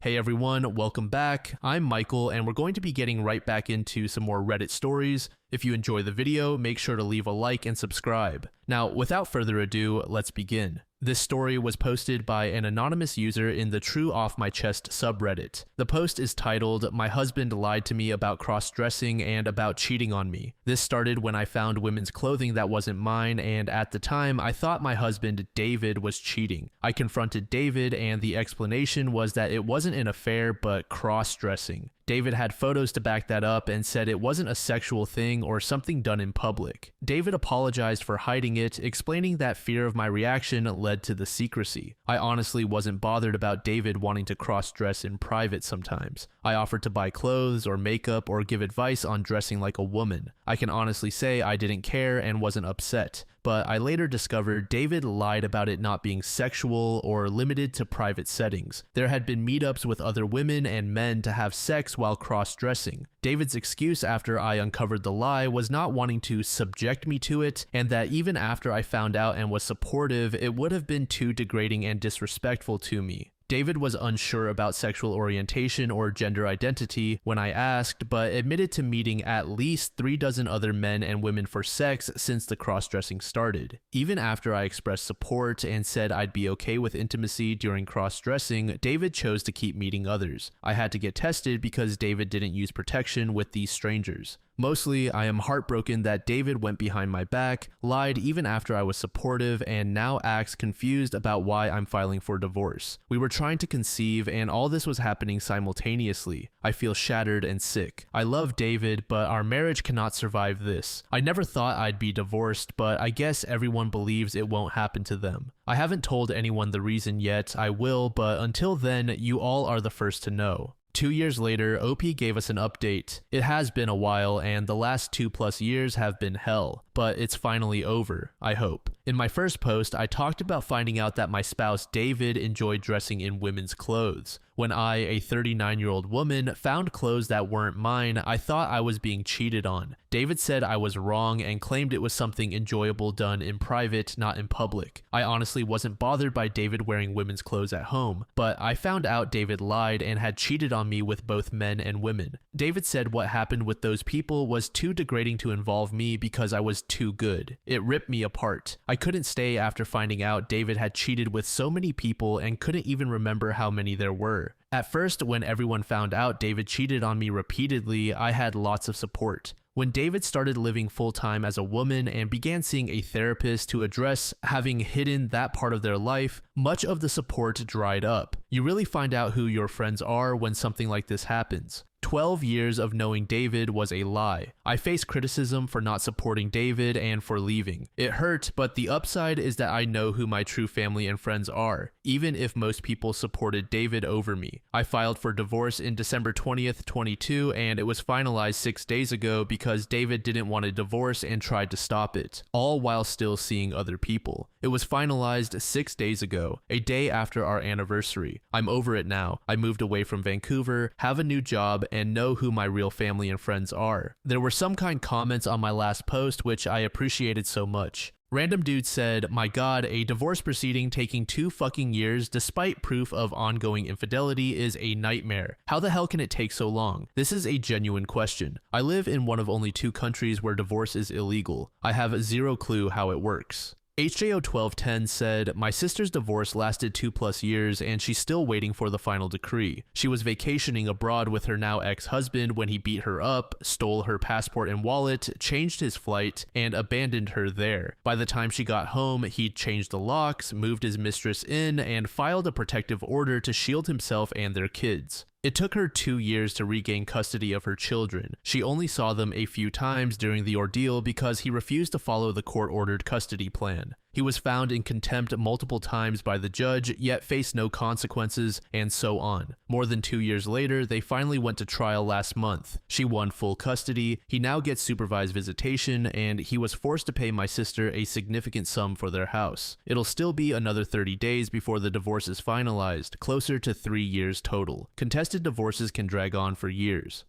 Hey everyone, welcome back. I'm Michael, and we're going to be getting right back into some more Reddit stories. If you enjoy the video, make sure to leave a like and subscribe. Now, without further ado, let's begin. This story was posted by an anonymous user in the trueoffmychest subreddit. The post is titled, "My husband lied to me about cross-dressing and about cheating on me. This started when I found women's clothing that wasn't mine, and at the time, I thought my husband, David, was cheating. I confronted David, and the explanation was that it wasn't an affair, but cross-dressing. David had photos to back that up and said it wasn't a sexual thing or something done in public. David apologized for hiding it, explaining that fear of my reaction led to the secrecy. I honestly wasn't bothered about David wanting to cross-dress in private sometimes. I offered to buy clothes or makeup or give advice on dressing like a woman. I can honestly say I didn't care and wasn't upset. But I later discovered David lied about it not being sexual or limited to private settings. There had been meetups with other women and men to have sex while cross-dressing. David's excuse after I uncovered the lie was not wanting to subject me to it, and that even after I found out and was supportive, it would have been too degrading and disrespectful to me. David was unsure about sexual orientation or gender identity when I asked, but admitted to meeting at least 36 other men and women for sex since the cross-dressing started. Even after I expressed support and said I'd be okay with intimacy during cross-dressing, David chose to keep meeting others. I had to get tested because David didn't use protection with these strangers. Mostly, I am heartbroken that David went behind my back, lied even after I was supportive, and now acts confused about why I'm filing for divorce. We were trying to conceive, and all this was happening simultaneously. I feel shattered and sick. I love David, but our marriage cannot survive this. I never thought I'd be divorced, but I guess everyone believes it won't happen to them. I haven't told anyone the reason yet. I will, but until then, you all are the first to know." 2 years later, OP gave us an update. It has been a while, and the last 2+ years have been hell, but it's finally over, I hope. In my first post, I talked about finding out that my spouse David enjoyed dressing in women's clothes. When I, a 39-year-old woman, found clothes that weren't mine, I thought I was being cheated on. David said I was wrong and claimed it was something enjoyable done in private, not in public. I honestly wasn't bothered by David wearing women's clothes at home, but I found out David lied and had cheated on me with both men and women. David said what happened with those people was too degrading to involve me because I was too good. It ripped me apart. I couldn't stay after finding out David had cheated with so many people and couldn't even remember how many there were. At first, when everyone found out David cheated on me repeatedly, I had lots of support. When David started living full-time as a woman and began seeing a therapist to address having hidden that part of their life, much of the support dried up. You really find out who your friends are when something like this happens. 12 years of knowing David was a lie. I faced criticism for not supporting David and for leaving. It hurt, but the upside is that I know who my true family and friends are, even if most people supported David over me. I filed for divorce in December 20th, 2022, and it was finalized 6 days ago because David didn't want a divorce and tried to stop it, all while still seeing other people. It was finalized 6 days ago, a day after our anniversary. I'm over it now. I moved away from Vancouver, have a new job, and know who my real family and friends are. There were some kind comments on my last post which I appreciated so much. Random dude said, "My god, a divorce proceeding taking 2 fucking years despite proof of ongoing infidelity is a nightmare. How the hell can it take so long? This is a genuine question. I live in one of only 2 countries where divorce is illegal. I have zero clue how it works." HJO1210 said, "My sister's divorce lasted 2+ years and she's still waiting for the final decree. She was vacationing abroad with her now ex-husband when he beat her up, stole her passport and wallet, changed his flight, and abandoned her there. By the time she got home, he'd changed the locks, moved his mistress in, and filed a protective order to shield himself and their kids. It took her 2 years to regain custody of her children. She only saw them a few times during the ordeal because he refused to follow the court-ordered custody plan. He was found in contempt multiple times by the judge, yet faced no consequences, and so on. More than 2 years later, they finally went to trial last month. She won full custody, he now gets supervised visitation, and he was forced to pay my sister a significant sum for their house. It'll still be another 30 days before the divorce is finalized, closer to 3 years total. Contested divorces can drag on for years."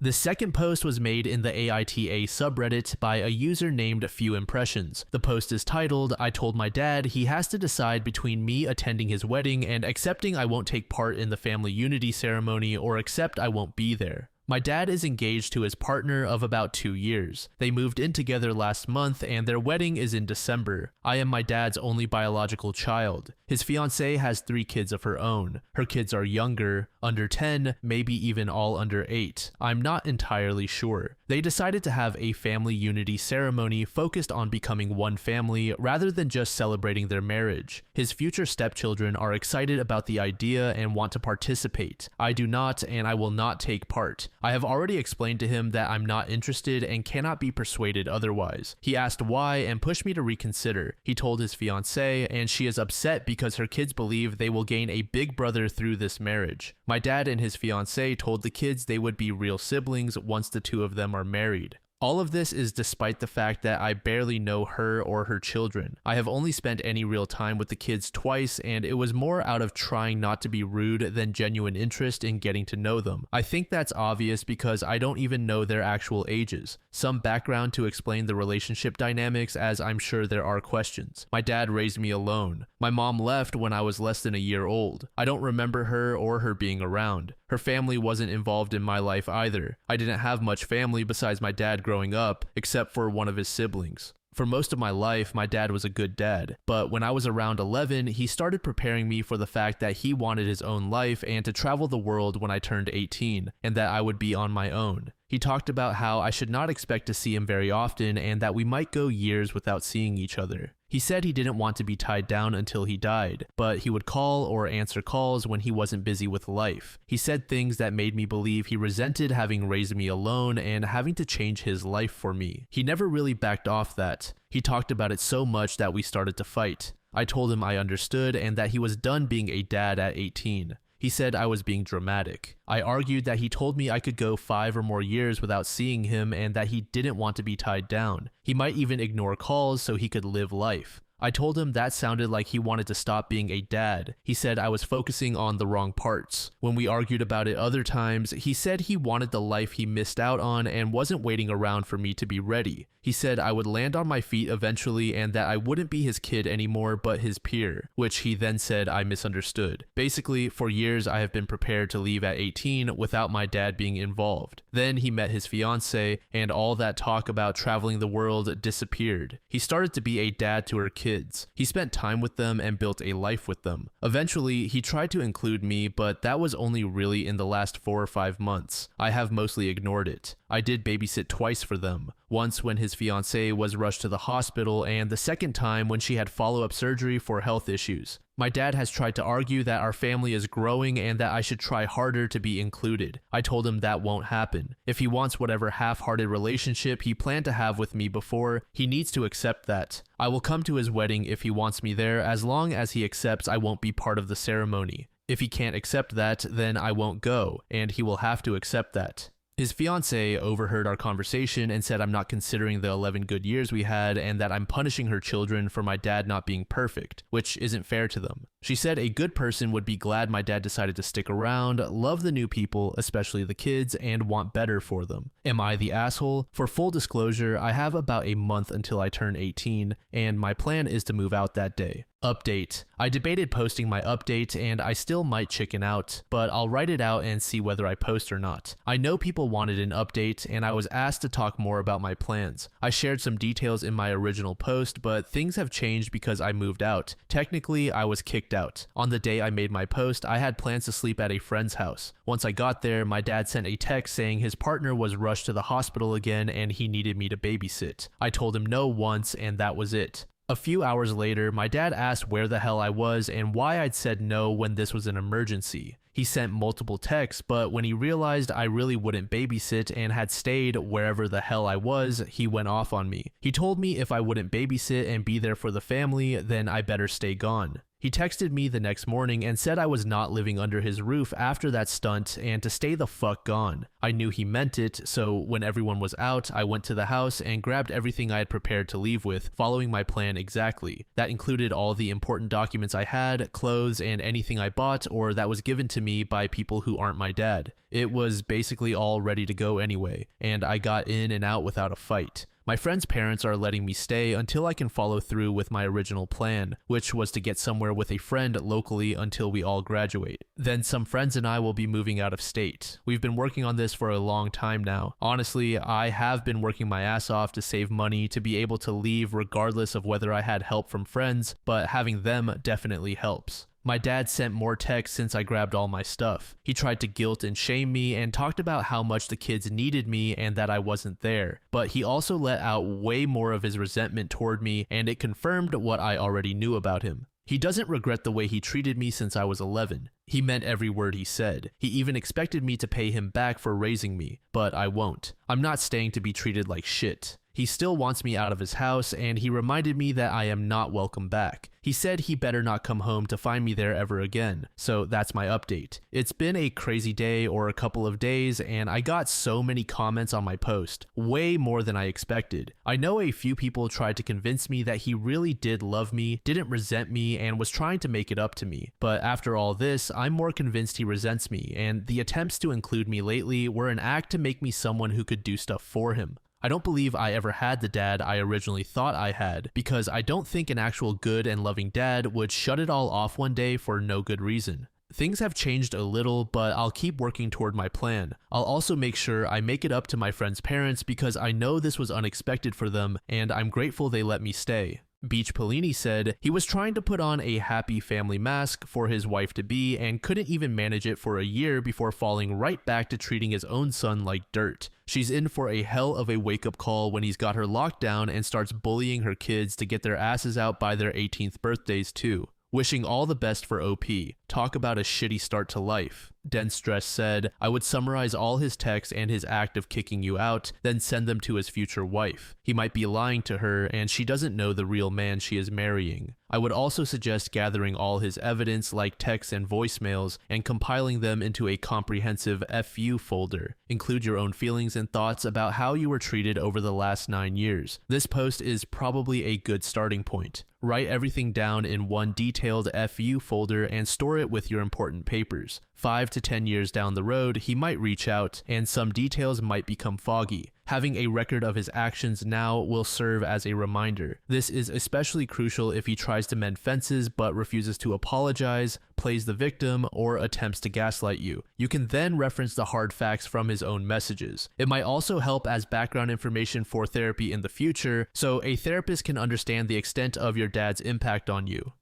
The second post was made in the AITA subreddit by a user named Few Impressions. The post is titled, "I told my dad he has to decide between me attending his wedding and accepting I won't take part in the family unity ceremony or accept I won't be there." My dad is engaged to his partner of about 2 years. They moved in together last month and their wedding is in December. I am my dad's only biological child. His fiancée has 3 kids of her own. Her kids are younger, under 10, maybe even all under 8. I'm not entirely sure. They decided to have a family unity ceremony focused on becoming one family rather than just celebrating their marriage. His future stepchildren are excited about the idea and want to participate. I do not, and I will not take part. I have already explained to him that I'm not interested and cannot be persuaded otherwise. He asked why and pushed me to reconsider. He told his fiancée, and she is upset because her kids believe they will gain a big brother through this marriage. My dad and his fiancée told the kids they would be real siblings once the 2 of them are married. All of this is despite the fact that I barely know her or her children. I have only spent any real time with the kids twice, and it was more out of trying not to be rude than genuine interest in getting to know them. I think that's obvious because I don't even know their actual ages. Some background to explain the relationship dynamics, as I'm sure there are questions. My dad raised me alone. My mom left when I was less than a year old. I don't remember her or her being around. Her family wasn't involved in my life either. I didn't have much family besides my dad growing up, except for one of his siblings. For most of my life, my dad was a good dad, but when I was around 11, he started preparing me for the fact that he wanted his own life and to travel the world when I turned 18, and that I would be on my own. He talked about how I should not expect to see him very often and that we might go years without seeing each other. He said he didn't want to be tied down until he died, but he would call or answer calls when he wasn't busy with life. He said things that made me believe he resented having raised me alone and having to change his life for me. He never really backed off that. He talked about it so much that we started to fight. I told him I understood and that he was done being a dad at 18. He said I was being dramatic. I argued that he told me I could go 5 or more years without seeing him and that he didn't want to be tied down. He might even ignore calls so he could live life. I told him that sounded like he wanted to stop being a dad. He said I was focusing on the wrong parts. When we argued about it other times, he said he wanted the life he missed out on and wasn't waiting around for me to be ready. He said I would land on my feet eventually and that I wouldn't be his kid anymore but his peer, which he then said I misunderstood. Basically, for years I have been prepared to leave at 18 without my dad being involved. Then he met his fiancée and all that talk about traveling the world disappeared. He started to be a dad to her kids. He spent time with them and built a life with them. Eventually, he tried to include me, but that was only really in the last 4 or 5 months. I have mostly ignored it. I did babysit twice for them. Once when his fiancée was rushed to the hospital, and the second time when she had follow-up surgery for health issues. My dad has tried to argue that our family is growing and that I should try harder to be included. I told him that won't happen. If he wants whatever half-hearted relationship he planned to have with me before, he needs to accept that. I will come to his wedding if he wants me there, as long as he accepts I won't be part of the ceremony. If he can't accept that, then I won't go, and he will have to accept that. His fiancée overheard our conversation and said I'm not considering the 11 good years we had and that I'm punishing her children for my dad not being perfect, which isn't fair to them. She said a good person would be glad my dad decided to stick around, love the new people, especially the kids, and want better for them. Am I the asshole? For full disclosure, I have about a month until I turn 18, and my plan is to move out that day. Update. I debated posting my update and I still might chicken out, but I'll write it out and see whether I post or not. I know people wanted an update and I was asked to talk more about my plans. I shared some details in my original post, but things have changed because I moved out. Technically, I was kicked out. On the day I made my post, I had plans to sleep at a friend's house. Once I got there, my dad sent a text saying his partner was rushed to the hospital again and he needed me to babysit. I told him no once and that was it. A few hours later, my dad asked where the hell I was and why I'd said no when this was an emergency. He sent multiple texts, but when he realized I really wouldn't babysit and had stayed wherever the hell I was, he went off on me. He told me if I wouldn't babysit and be there for the family, then I better stay gone. He texted me the next morning and said I was not living under his roof after that stunt and to stay the fuck gone. I knew he meant it, so when everyone was out, I went to the house and grabbed everything I had prepared to leave with, following my plan exactly. That included all the important documents I had, clothes, and anything I bought or that was given to me by people who aren't my dad. It was basically all ready to go anyway, and I got in and out without a fight. My friend's parents are letting me stay until I can follow through with my original plan, which was to get somewhere with a friend locally until we all graduate. Then some friends and I will be moving out of state. We've been working on this for a long time now. Honestly, I have been working my ass off to save money to be able to leave regardless of whether I had help from friends, but having them definitely helps. My dad sent more texts since I grabbed all my stuff. He tried to guilt and shame me and talked about how much the kids needed me and that I wasn't there. But he also let out way more of his resentment toward me, and it confirmed what I already knew about him. He doesn't regret the way he treated me since I was 11. He meant every word he said. He even expected me to pay him back for raising me, but I won't. I'm not staying to be treated like shit. He still wants me out of his house, and he reminded me that I am not welcome back. He said he better not come home to find me there ever again, so that's my update. It's been a crazy day or a couple of days, and I got so many comments on my post, way more than I expected. I know a few people tried to convince me that he really did love me, didn't resent me, and was trying to make it up to me. But after all this, I'm more convinced he resents me, and the attempts to include me lately were an act to make me someone who could do stuff for him. I don't believe I ever had the dad I originally thought I had, because I don't think an actual good and loving dad would shut it all off one day for no good reason. Things have changed a little, but I'll keep working toward my plan. I'll also make sure I make it up to my friend's parents because I know this was unexpected for them, and I'm grateful they let me stay. Beach Pellini said he was trying to put on a happy family mask for his wife-to-be and couldn't even manage it for a year before falling right back to treating his own son like dirt. She's in for a hell of a wake-up call when he's got her locked down and starts bullying her kids to get their asses out by their 18th birthdays too. Wishing all the best for OP. Talk about a shitty start to life. Dense Stress said, I would summarize all his texts and his act of kicking you out, then send them to his future wife. He might be lying to her, and she doesn't know the real man she is marrying. I would also suggest gathering all his evidence like texts and voicemails and compiling them into a comprehensive FU folder. Include your own feelings and thoughts about how you were treated over the last 9 years. This post is probably a good starting point. Write everything down in one detailed FU folder and store it with your important papers. 5 to 10 years down the road, he might reach out, and some details might become foggy. Having a record of his actions now will serve as a reminder. This is especially crucial if he tries to mend fences but refuses to apologize, plays the victim, or attempts to gaslight you. You can then reference the hard facts from his own messages. It might also help as background information for therapy in the future, so a therapist can understand the extent of your dad's impact on you.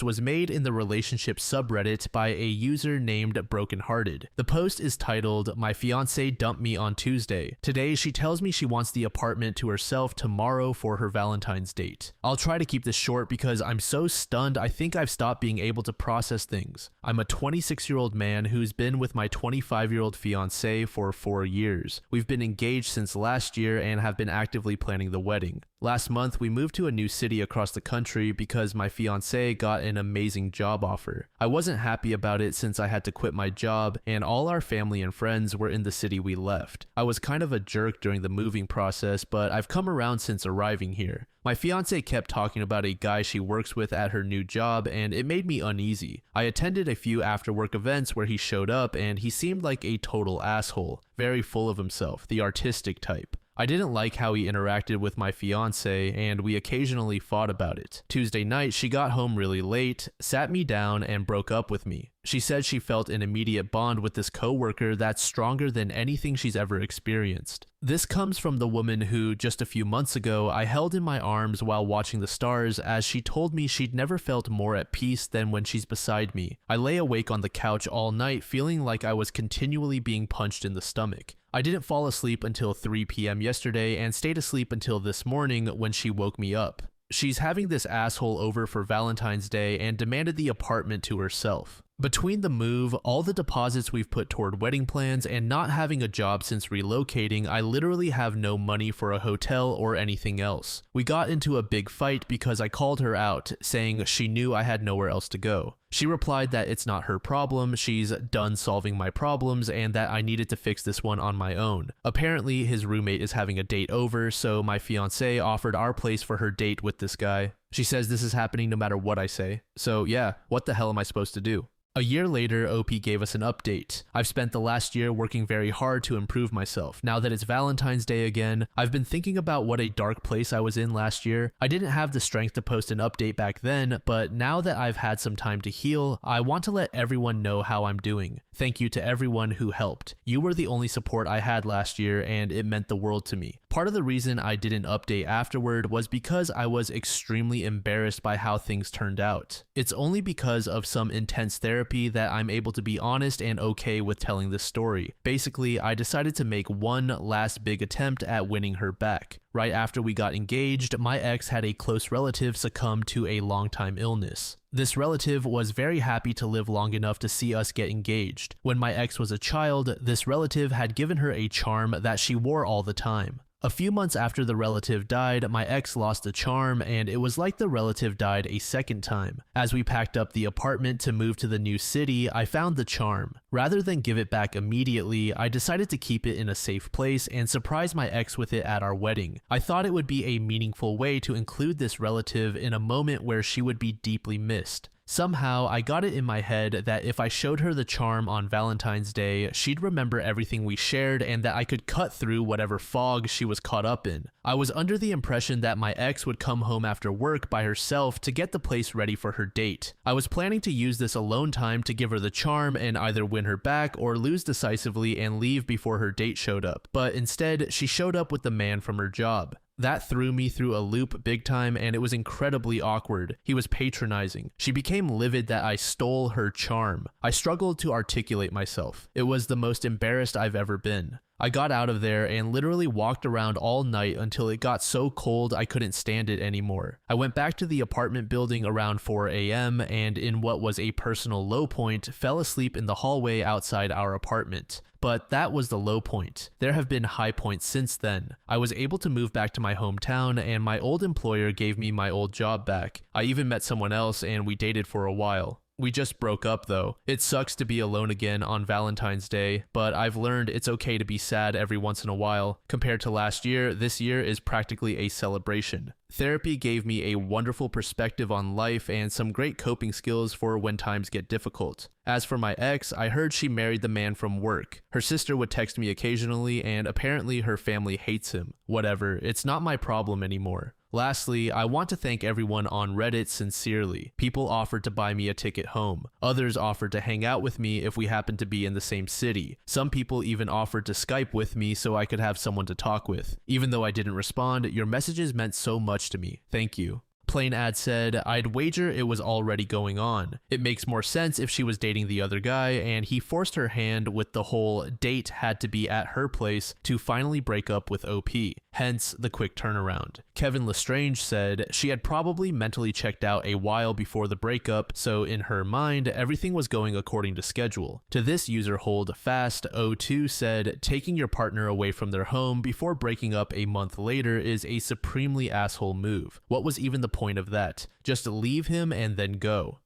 Was made in the relationship subreddit by a user named Brokenhearted. The post is titled, My Fiance Dumped Me on Tuesday. Today she tells me she wants the apartment to herself tomorrow for her Valentine's date. I'll try to keep this short because I'm so stunned I think I've stopped being able to process things. I'm a 26-year-old man who's been with my 25-year-old fiance for 4 years. We've been engaged since last year and have been actively planning the wedding. Last month, we moved to a new city across the country because my fiancé got an amazing job offer. I wasn't happy about it since I had to quit my job and all our family and friends were in the city we left. I was kind of a jerk during the moving process, but I've come around since arriving here. My fiancé kept talking about a guy she works with at her new job and it made me uneasy. I attended a few after-work events where he showed up and he seemed like a total asshole, very full of himself, the artistic type. I didn't like how he interacted with my fiance, and we occasionally fought about it. Tuesday night, she got home really late, sat me down, and broke up with me. She said she felt an immediate bond with this coworker that's stronger than anything she's ever experienced. This comes from the woman who, just a few months ago, I held in my arms while watching the stars as she told me she'd never felt more at peace than when she's beside me. I lay awake on the couch all night feeling like I was continually being punched in the stomach. I didn't fall asleep until 3 p.m. yesterday and stayed asleep until this morning when she woke me up. She's having this asshole over for Valentine's Day and demanded the apartment to herself. Between the move, all the deposits we've put toward wedding plans, and not having a job since relocating, I literally have no money for a hotel or anything else. We got into a big fight because I called her out, saying she knew I had nowhere else to go. She replied that it's not her problem, she's done solving my problems, and that I needed to fix this one on my own. Apparently, his roommate is having a date over, so my fiancé offered our place for her date with this guy. She says this is happening no matter what I say. So yeah, what the hell am I supposed to do? A year later, OP gave us an update. I've spent the last year working very hard to improve myself. Now that it's Valentine's Day again, I've been thinking about what a dark place I was in last year. I didn't have the strength to post an update back then, but now that I've had some time to heal, I want to let everyone know how I'm doing. Thank you to everyone who helped. You were the only support I had last year, and it meant the world to me. Part of the reason I didn't update afterward was because I was extremely embarrassed by how things turned out. It's only because of some intense therapy that I'm able to be honest and okay with telling this story. Basically, I decided to make one last big attempt at winning her back. Right after we got engaged, my ex had a close relative succumb to a long-time illness. This relative was very happy to live long enough to see us get engaged. When my ex was a child, this relative had given her a charm that she wore all the time. A few months after the relative died, my ex lost the charm, and it was like the relative died a second time. As we packed up the apartment to move to the new city, I found the charm. Rather than give it back immediately, I decided to keep it in a safe place and surprise my ex with it at our wedding. I thought it would be a meaningful way to include this relative in a moment where she would be deeply missed. Somehow, I got it in my head that if I showed her the charm on Valentine's Day, she'd remember everything we shared and that I could cut through whatever fog she was caught up in. I was under the impression that my ex would come home after work by herself to get the place ready for her date. I was planning to use this alone time to give her the charm and either win her back or lose decisively and leave before her date showed up. But instead, she showed up with the man from her job. That threw me through a loop big time, and it was incredibly awkward. He was patronizing. She became livid that I stole her charm. I struggled to articulate myself. It was the most embarrassed I've ever been. I got out of there and literally walked around all night until it got so cold I couldn't stand it anymore. I went back to the apartment building around 4 a.m. and in what was a personal low point, fell asleep in the hallway outside our apartment. But that was the low point. There have been high points since then. I was able to move back to my hometown and my old employer gave me my old job back. I even met someone else and we dated for a while. We just broke up though. It sucks to be alone again on Valentine's Day, but I've learned it's okay to be sad every once in a while. Compared to last year, this year is practically a celebration. Therapy gave me a wonderful perspective on life and some great coping skills for when times get difficult. As for my ex, I heard she married the man from work. Her sister would text me occasionally and apparently her family hates him. Whatever, it's not my problem anymore. Lastly, I want to thank everyone on Reddit sincerely. People offered to buy me a ticket home. Others offered to hang out with me if we happened to be in the same city. Some people even offered to Skype with me so I could have someone to talk with. Even though I didn't respond, your messages meant so much to me. Thank you. Plain Ad said, I'd wager it was already going on. It makes more sense if she was dating the other guy and he forced her hand with the whole date had to be at her place to finally break up with OP. Hence the quick turnaround. Kevin Lestrange said she had probably mentally checked out a while before the breakup, so in her mind, everything was going according to schedule. To this user hold fast, O2 said, taking your partner away from their home before breaking up a month later is a supremely asshole move. What was even the point of that? Just leave him and then go.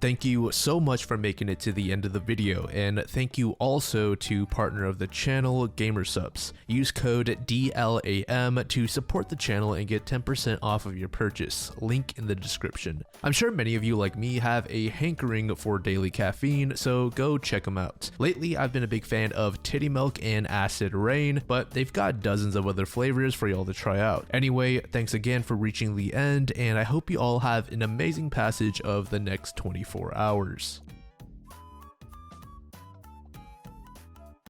Thank you so much for making it to the end of the video, and thank you also to partner of the channel, Gamersupps. Use code DLAM to support the channel and get 10% off of your purchase, link in the description. I'm sure many of you like me have a hankering for daily caffeine, so go check them out. Lately, I've been a big fan of Titty Milk and Acid Rain, but they've got dozens of other flavors for y'all to try out. Anyway, thanks again for reaching the end, and I hope you all have an amazing passage of the next 24 hours.